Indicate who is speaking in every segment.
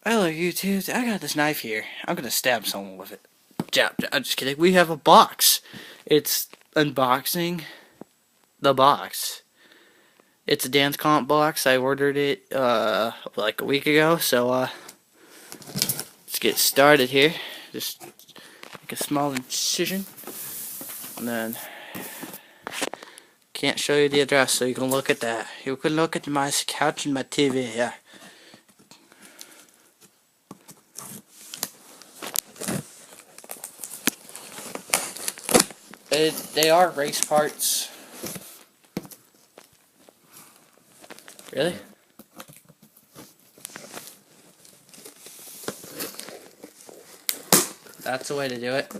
Speaker 1: Hello YouTube, I got this knife here. I'm gonna stab someone with it. I'm just kidding. We have a box. It's unboxing the box. It's a Danscomp box. I ordered it like a week ago, so let's get started here. Just make a small incision. And then can't show you the address, so you can look at that. You can look at my couch and my TV, yeah. They are race parts. Really? That's the way to do it.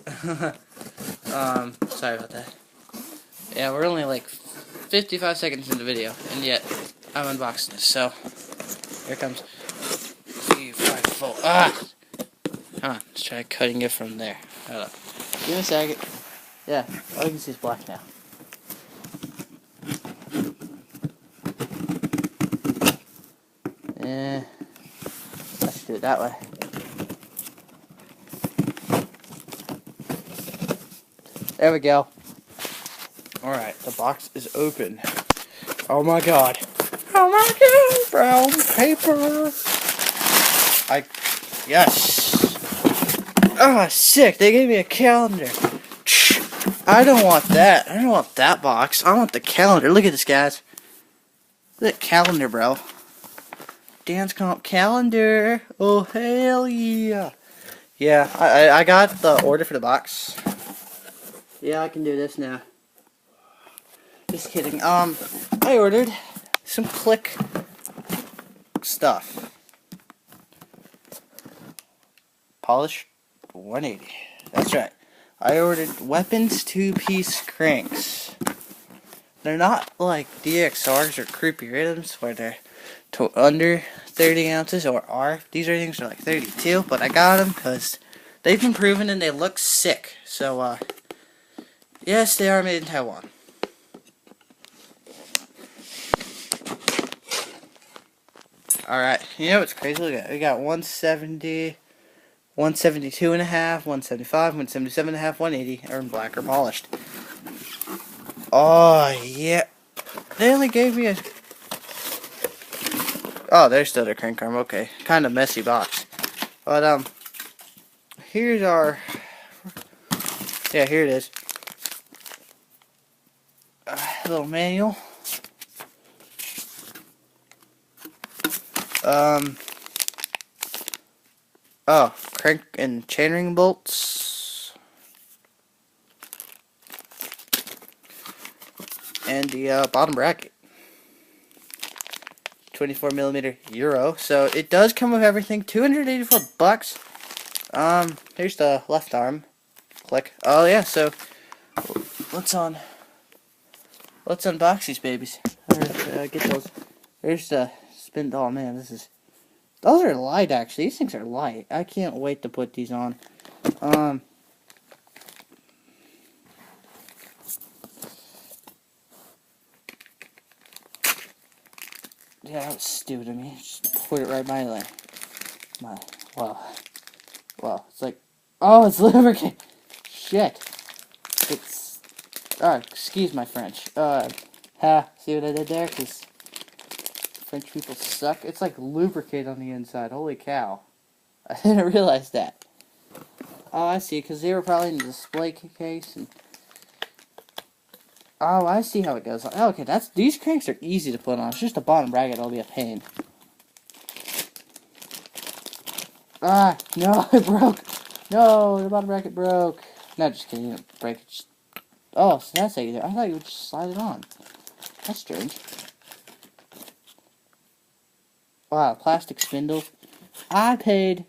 Speaker 1: Sorry about that. Yeah, we're only like 55 seconds in the video, and yet I'm unboxing this, so here comes 3, 5, 4. Come on, let's try cutting it from there. Hold up. Give me a second. Yeah, all you can see is black now. Let's do it that way. There we go. Alright, the box is open. Oh my god. Oh my god, brown paper. Yes. Ah, sick. They gave me a calendar. I don't want that. I don't want that box. I want the calendar. Look at this, guys. Look at that calendar, bro. Danscomp calendar. Oh, hell yeah. Yeah, I got the order for the box. Yeah, I can do this now. Just kidding. I ordered some click stuff. Polish 180. That's right. I ordered weapons 2-piece cranks. They're not like DXRs or creepy rhythms where they're under 30 ounces or are. These things are like 32, but I got them because they've been proven and they look sick. So, yes, they are made in Taiwan. Alright, you know what's crazy? Look at it. We got 170, 172 and a half, 175, 177 and a half, 180 are in black or polished. Oh, yeah. They only gave me a... Oh, there's still their crank arm. Okay. Kind of messy box. But, here's our... Yeah, here it is. Little manual. Oh, crank and chainring bolts. And the bottom bracket. 24mm Euro. So it does come with everything. 284 bucks. Here's the left arm. Click. Oh yeah, so let's unbox these babies. Get those. There's the spin. Oh man, those are light actually. These things are light. I can't wait to put these on. Yeah, that was stupid of me. Just put it right by well, it's like, oh, it's lubricant. Shit. It's, excuse my French. See what I did there? Because French people suck. It's like lubricant on the inside. Holy cow. I didn't realize that. Oh, I see, because they were probably in the display case. And oh, I see how it goes. Okay, these cranks are easy to put on. It's just the bottom bracket that'll be a pain. Ah, no, it broke. No, the bottom bracket broke. No, just kidding. It didn't break. Oh, so that's how you do it. I thought you would just slide it on. That's strange. Wow, plastic spindle. I paid.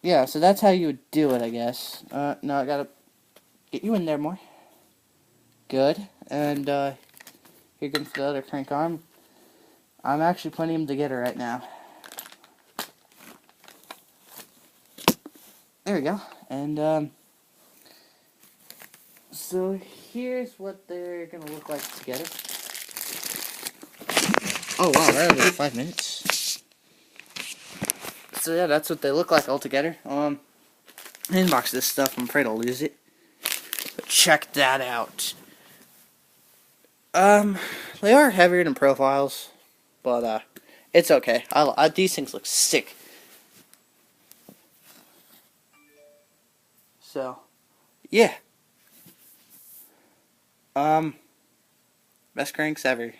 Speaker 1: Yeah, so that's how you would do it, I guess. No, I gotta get you in there more. Good. And, here comes the other crank arm. I'm actually putting them together right now. There we go. And, so here's what they're gonna look like together. Oh wow, we're over 5 minutes. So yeah, that's what they look like all together. Inbox this stuff. I'm afraid I'll lose it. But check that out. They are heavier than profiles, but it's okay. These things look sick. So, yeah. Best cranks ever.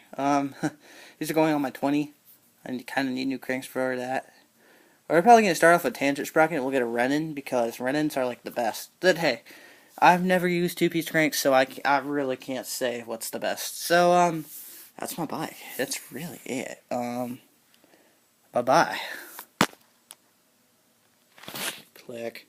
Speaker 1: These are going on my 20. I kind of need new cranks for that. We're probably going to start off with tangent sprocket and we'll get a Renin because Renins are like the best. But hey, I've never used two-piece cranks, so I really can't say what's the best. So, that's my bike. That's really it. Bye-bye. Click.